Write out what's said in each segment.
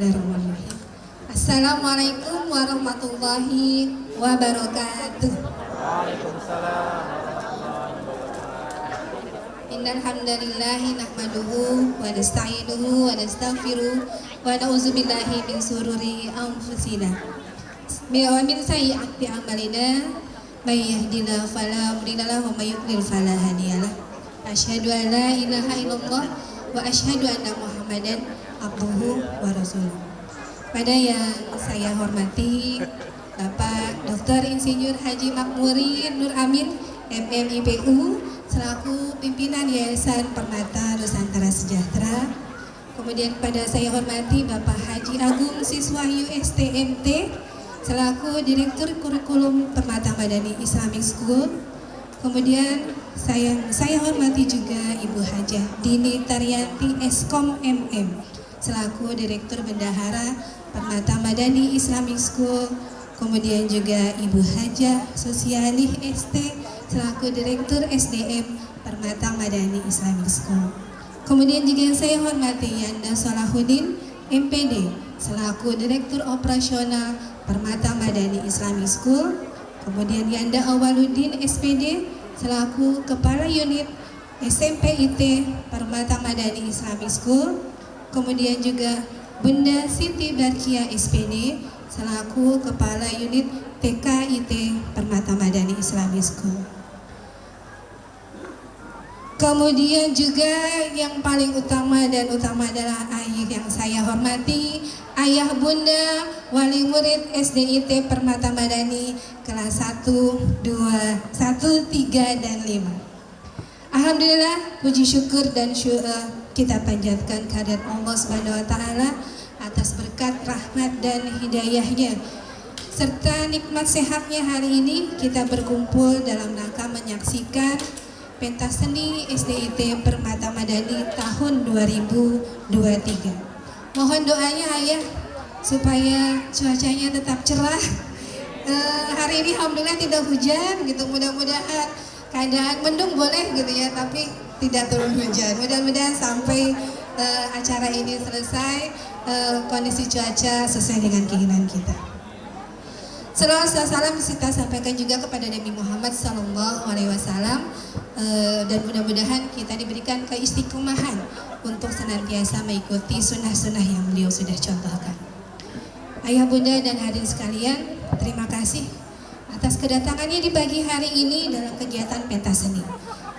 Bismillahirrahmanirrahim. Assalamualaikum warahmatullahi wabarakatuh. Innal hamdalillahi nahmaduhu wa nasta'inuhu wa nastaghfiruh wa na'udzubillahi min sururi anfusina wa min sayyi'ati a'malina may yahdihillahu fala mudilla lahu wa may yudlil fala hadiyalah. Asyhadu an la ilaha illallah wa asyhadu anna Muhammadan abduhu wa rasuluh. Pada yang saya hormati Bapak Dr. Insinyur Haji Makmurin Nur Amin MMIPU selaku pimpinan Yayasan Permata Nusantara Sejahtera. Kemudian pada saya hormati Bapak Haji Agung Siswahyu STMT selaku Direktur Kurikulum Permata Madani Islamic School. Kemudian saya hormati juga Ibu Hajah Dini Taryanti Eskom MM selaku Direktur Bendahara Permata Madani Islamic School. Kemudian juga Ibu Hajah Sosialih ST selaku Direktur SDM Permata Madani Islamic School. Kemudian juga yang saya hormati Yanda Salahuddin MPD selaku Direktur Operasional Permata Madani Islamic School. Kemudian Yanda Awaluddin SPD selaku Kepala Unit SMP IT Permata Madani Islamic School. Kemudian juga Bunda Siti Barkia SPD selaku Kepala Unit TK IT Permata Madani Islamic School. Kemudian juga yang paling utama adalah ayah yang saya hormati, ayah bunda wali murid SDIT Permata Madani kelas 1, 2, 1, 3, dan 5. Alhamdulillah, puji syukur dan kita panjatkan kehadirat Allah Subhanahu wa taala atas berkat rahmat dan hidayahnya serta nikmat sehatnya. Hari ini kita berkumpul dalam rangka menyaksikan pentas seni SDIT Permata Madani tahun 2023. Mohon doanya ayah supaya cuacanya tetap cerah. Hari ini alhamdulillah tidak hujan gitu, mudah-mudahan keadaan mendung boleh gitu ya, tapi tidak turun hujan. Mudah-mudahan sampai acara ini selesai kondisi cuaca sesuai dengan keinginan kita. Salawat dan salam kita sampaikan juga kepada Nabi Muhammad SAW, dan mudah-mudahan kita diberikan keistiqomahan untuk senantiasa mengikuti sunnah-sunnah yang beliau sudah contohkan. Ayah bunda dan hadirin sekalian, terima kasih atas kedatangannya di pagi hari ini dalam kegiatan pentas seni.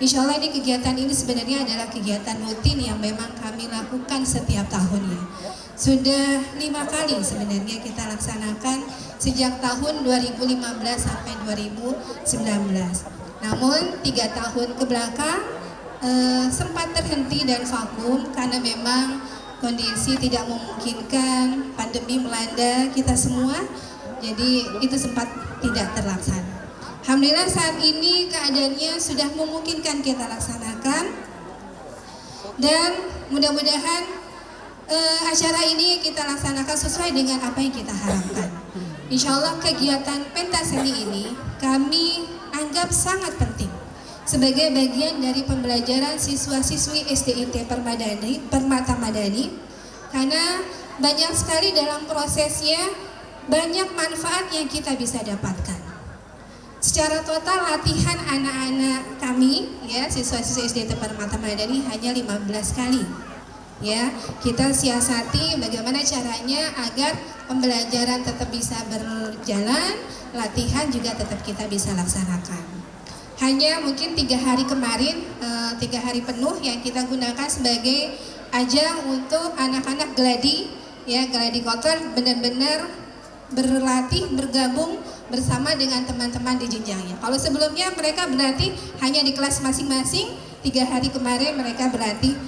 Insya Allah kegiatan ini sebenarnya adalah kegiatan rutin yang memang kami lakukan setiap tahunnya. Sudah 5 kali sebenarnya kita laksanakan sejak tahun 2015 sampai 2019. Namun 3 tahun ke belakang sempat terhenti dan vakum karena memang kondisi tidak memungkinkan, pandemi melanda kita semua. Jadi itu sempat tidak terlaksana. Alhamdulillah saat ini keadaannya sudah memungkinkan kita laksanakan, dan mudah-mudahan acara ini kita laksanakan sesuai dengan apa yang kita harapkan. Insya Allah kegiatan pentas seni ini kami anggap sangat penting sebagai bagian dari pembelajaran siswa-siswi SDIT Permata Madani, karena banyak sekali dalam prosesnya banyak manfaat yang kita bisa dapatkan. Secara total latihan anak-anak kami ya siswa-siswa SDIT Permata Madani hanya 15 kali. Ya, kita siasati bagaimana caranya agar pembelajaran tetap bisa berjalan, latihan juga tetap kita bisa laksanakan. Hanya mungkin 3 hari kemarin, 3 hari penuh yang kita gunakan sebagai ajang untuk anak-anak gladi, ya gladi kotor, benar-benar berlatih, bergabung bersama dengan teman-teman di jenjangnya. Kalau sebelumnya mereka berlatih hanya di kelas masing-masing, 3 hari kemarin mereka berlatih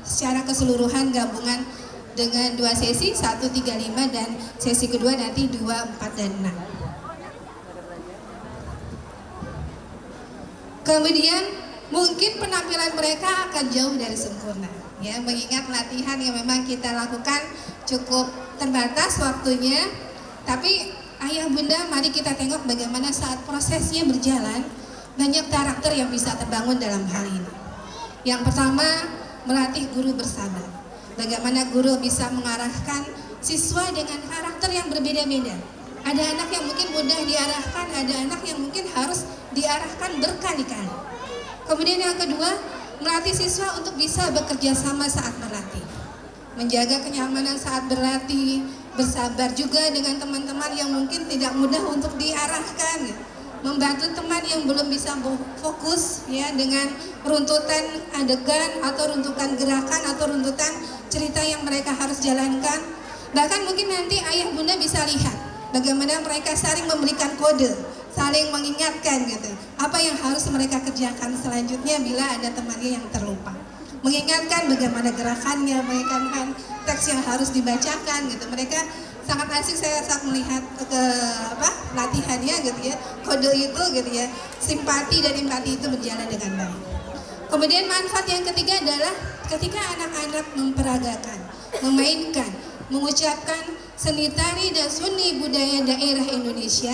secara keseluruhan gabungan dengan 2 sesi, 1, 3, 5, dan sesi kedua nanti 2, 4, dan 6. Kemudian mungkin penampilan mereka akan jauh dari sempurna, ya, mengingat latihan yang memang kita lakukan cukup terbatas waktunya. Tapi ayah bunda, mari kita tengok bagaimana saat prosesnya berjalan, banyak karakter yang bisa terbangun dalam hal ini. Yang pertama, melatih guru bersabar. Bagaimana guru bisa mengarahkan siswa dengan karakter yang berbeda-beda. Ada anak yang mungkin mudah diarahkan, ada anak yang mungkin harus diarahkan berkali-kali. Kemudian yang kedua, melatih siswa untuk bisa bekerja sama saat berlatih, menjaga kenyamanan saat berlatih, bersabar juga dengan teman-teman yang mungkin tidak mudah untuk diarahkan, membantu teman yang belum bisa fokus ya dengan runtutan adegan atau runtutan gerakan atau runtutan cerita yang mereka harus jalankan. Bahkan mungkin nanti ayah bunda bisa lihat bagaimana mereka saling memberikan kode, saling mengingatkan gitu apa yang harus mereka kerjakan selanjutnya bila ada temannya yang terlupa, mengingatkan bagaimana gerakannya, mengingatkan teks yang harus dibacakan gitu. Mereka sangat asik, saya saat melihat ke latihannya gitu ya, kode itu gitu ya, simpati dan empati itu berjalan dengan baik. Kemudian manfaat yang ketiga adalah ketika anak-anak memperagakan, memainkan, mengucapkan seni tari dan seni budaya daerah Indonesia,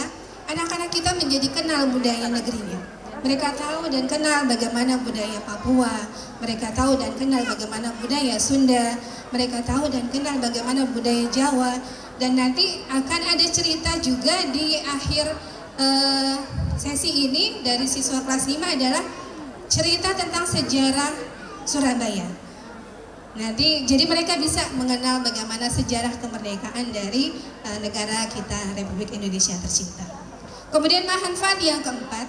anak-anak kita menjadi kenal budaya negerinya. Mereka tahu dan kenal bagaimana budaya Papua, mereka tahu dan kenal bagaimana budaya Sunda, mereka tahu dan kenal bagaimana budaya Jawa. Dan nanti akan ada cerita juga di akhir sesi ini dari siswa kelas 5 adalah cerita tentang sejarah Surabaya. Nanti jadi mereka bisa mengenal bagaimana sejarah kemerdekaan dari negara kita Republik Indonesia tercinta. Kemudian manfaat yang keempat,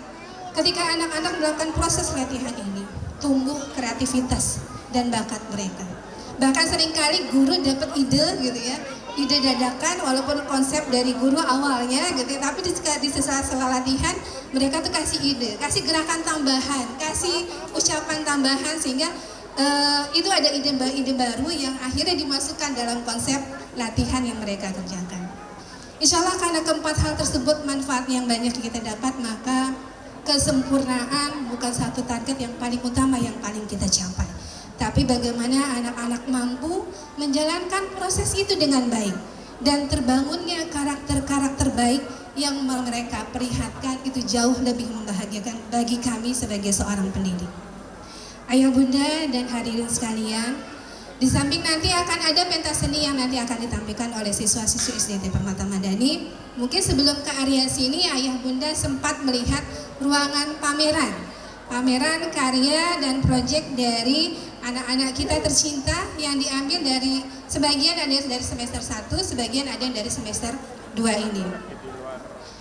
ketika anak-anak melakukan proses latihan ini, tumbuh kreativitas dan bakat mereka. Bahkan seringkali guru dapat ide gitu ya, ide dadakan walaupun konsep dari guru awalnya gitu ya, tapi di sela-sela latihan mereka tuh kasih ide, kasih gerakan tambahan, kasih ucapan tambahan sehingga itu ada ide baru yang akhirnya dimasukkan dalam konsep latihan yang mereka kerjakan. Insya Allah karena keempat hal tersebut manfaat yang banyak kita dapat, maka kesempurnaan bukan satu target yang paling utama yang paling kita capai, tapi bagaimana anak-anak mampu menjalankan proses itu dengan baik dan terbangunnya karakter-karakter baik yang mereka perlihatkan itu jauh lebih membahagiakan bagi kami sebagai seorang pendidik. Ayah bunda dan hadirin sekalian, di samping nanti akan ada pentas seni yang nanti akan ditampilkan oleh siswa-siswi SDIT Permata Madani. Mungkin sebelum ke area sini ayah bunda sempat melihat ruangan pameran karya dan proyek dari anak-anak kita tercinta yang diambil dari sebagian ada dari semester 1, sebagian ada dari semester 2 ini.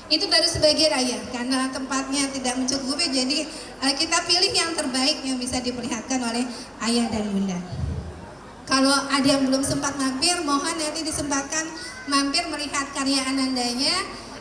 Itu baru sebagian ayah, karena tempatnya tidak mencukupi, jadi kita pilih yang terbaik yang bisa diperlihatkan oleh ayah dan bunda. Kalau ada yang belum sempat mampir, mohon nanti disempatkan mampir melihat karya anandanya,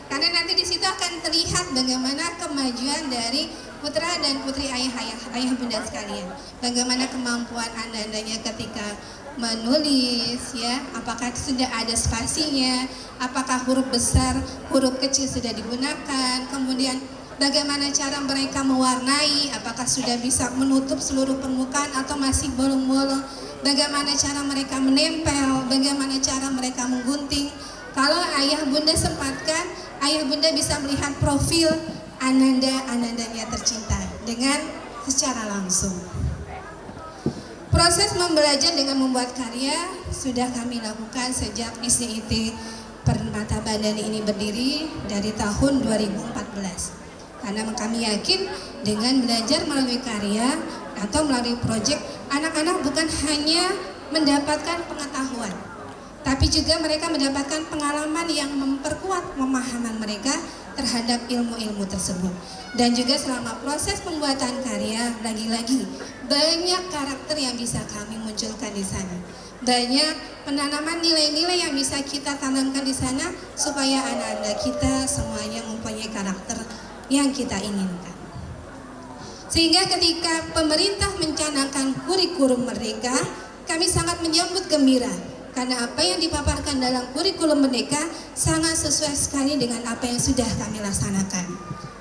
karena nanti di situ akan terlihat bagaimana kemajuan dari putra dan putri ayah bunda sekalian. Bagaimana kemampuan anandanya ketika menulis ya, apakah sudah ada spasinya, apakah huruf besar, huruf kecil sudah digunakan, kemudian bagaimana cara mereka mewarnai, apakah sudah bisa menutup seluruh permukaan atau masih bolong-bolong, bagaimana cara mereka menempel, bagaimana cara mereka menggunting. Kalau ayah bunda sempatkan, ayah bunda bisa melihat profil anandanya tercinta dengan secara langsung. Proses membelajar dengan membuat karya sudah kami lakukan sejak SDIT Permata Madani ini berdiri dari tahun 2014. Karena kami yakin dengan belajar melalui karya atau melalui proyek, anak-anak bukan hanya mendapatkan pengetahuan, tapi juga mereka mendapatkan pengalaman yang memperkuat pemahaman mereka terhadap ilmu-ilmu tersebut. Dan juga selama proses pembuatan karya, lagi-lagi banyak karakter yang bisa kami munculkan di sana. Banyak penanaman nilai-nilai yang bisa kita tanamkan di sana supaya anak-anak kita semuanya mempunyai karakter yang kita inginkan. Sehingga ketika pemerintah mencanangkan kurikulum merdeka, kami sangat menyambut gembira. Karena apa yang dipaparkan dalam kurikulum merdeka sangat sesuai sekali dengan apa yang sudah kami laksanakan.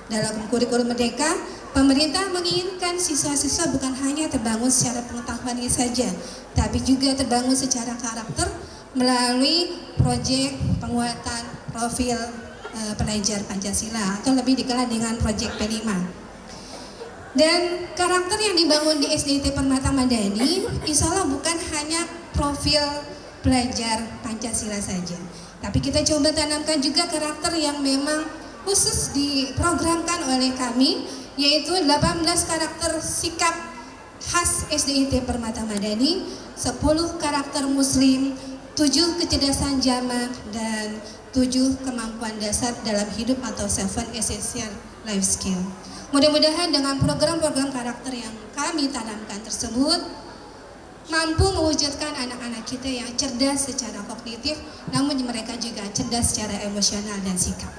Dalam kurikulum merdeka, pemerintah menginginkan siswa-siswa bukan hanya terbangun secara pengetahuannya saja, tapi juga terbangun secara karakter melalui proyek penguatan profil pelajar Pancasila atau lebih dikenal dengan proyek P5. Dan karakter yang dibangun di SDIT Permata Madani insya Allah bukan hanya profil belajar Pancasila saja, tapi kita coba tanamkan juga karakter yang memang khusus diprogramkan oleh kami, yaitu 18 karakter sikap khas SDIT Permata Madani, 10 karakter muslim, 7 kecerdasan zaman, dan 7 kemampuan dasar dalam hidup atau 7 essential life skill. Mudah-mudahan dengan program-program karakter yang kami tanamkan tersebut mampu mewujudkan anak-anak kita yang cerdas secara kognitif, namun mereka juga cerdas secara emosional dan sikap.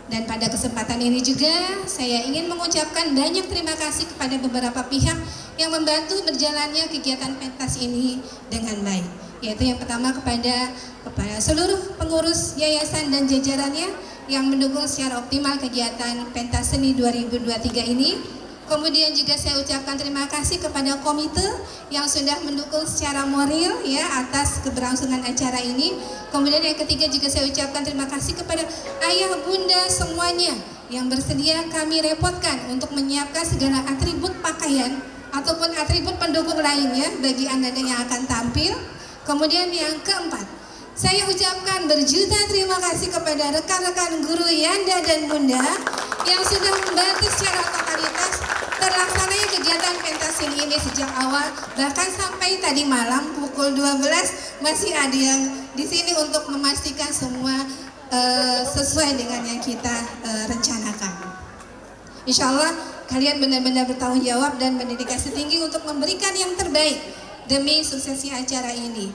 Dan pada kesempatan ini juga saya ingin mengucapkan banyak terima kasih kepada beberapa pihak yang membantu berjalannya kegiatan pentas ini dengan baik. Yaitu yang pertama kepada seluruh pengurus yayasan dan jajarannya yang mendukung secara optimal kegiatan pentas seni 2023 ini. Kemudian juga saya ucapkan terima kasih kepada komite yang sudah mendukung secara moral ya atas keberlangsungan acara ini. Kemudian yang ketiga juga saya ucapkan terima kasih kepada ayah bunda semuanya yang bersedia kami repotkan untuk menyiapkan segala atribut pakaian ataupun atribut pendukung lainnya bagi anda yang akan tampil. Kemudian yang keempat, saya ucapkan berjuta terima kasih kepada rekan-rekan guru Yanda dan Bunda yang sudah membantu secara totalitas terlaksananya kegiatan pentas seni ini sejak awal, bahkan sampai tadi malam pukul 12 masih ada yang di sini untuk memastikan semua sesuai dengan yang kita rencanakan. Insya Allah kalian benar-benar bertanggung jawab dan berdedikasi tinggi untuk memberikan yang terbaik demi suksesnya acara ini.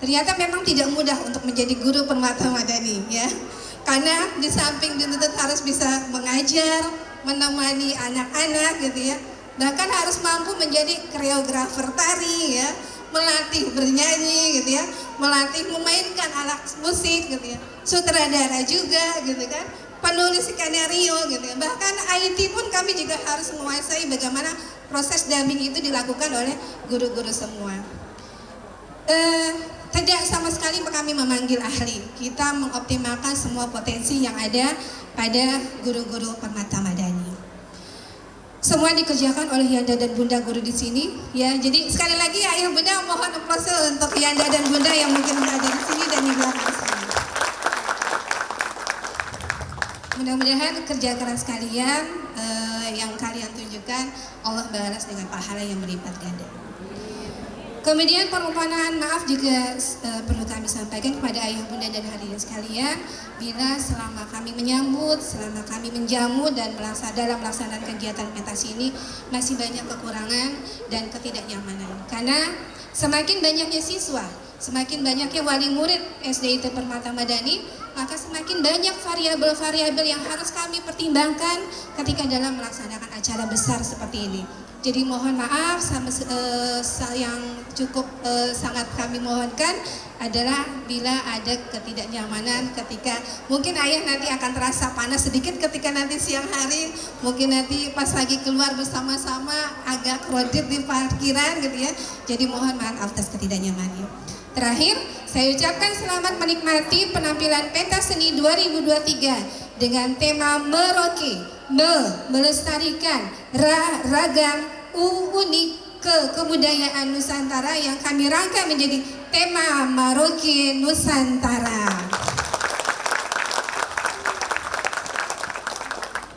Ternyata memang tidak mudah untuk menjadi guru Permata Madani ya, karena di samping dituntut harus bisa mengajar, menemani anak-anak gitu ya, bahkan harus mampu menjadi koreografer tari ya, melatih bernyanyi gitu ya, melatih memainkan alat musik gitu ya, sutradara juga gitu kan, penulis skenario gitu ya, bahkan IT pun kami juga harus menguasai bagaimana proses dubbing itu dilakukan oleh guru-guru semua. Tidak sama sekali kami memanggil ahli, kita mengoptimalkan semua potensi yang ada pada guru-guru Permata Madani. Semua dikerjakan oleh Yanda dan Bunda guru di sini ya. Jadi sekali lagi ayah bunda mohon aplaus untuk Yanda dan Bunda yang mungkin berada di sini dan di belakang sini. Mudah-mudahan kerja keras kalian yang kalian tunjukkan Allah balas dengan pahala yang berlipat ganda. Kemudian permohonan maaf juga perlu kami sampaikan kepada ayah bunda dan hadirin sekalian, bila selama kami menyambut, selama kami menjamu dan dalam melaksanakan kegiatan pentas ini masih banyak kekurangan dan ketidaknyamanan. Karena semakin banyaknya siswa, semakin banyaknya wali murid SDIT Permata Madani, maka semakin banyak variabel-variabel yang harus kami pertimbangkan ketika dalam melaksanakan acara besar seperti ini. Jadi mohon maaf, yang cukup sangat kami mohonkan adalah bila ada ketidaknyamanan ketika mungkin ayah nanti akan terasa panas sedikit ketika nanti siang hari, mungkin nanti pas lagi keluar bersama-sama agak krodit di parkiran gitu ya. Jadi mohon maaf atas ketidaknyamanannya. Terakhir, saya ucapkan selamat menikmati penampilan pentas seni 2023 dengan tema Merauke, melestarikan ragam unik kebudayaan Nusantara yang kami rangka menjadi tema Merauke Nusantara.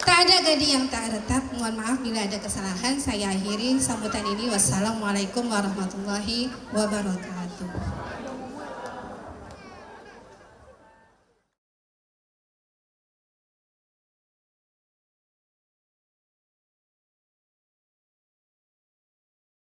Tak ada gading yang tak retak, mohon maaf bila ada kesalahan. Saya akhiri sambutan ini. Wassalamualaikum warahmatullahi wabarakatuh.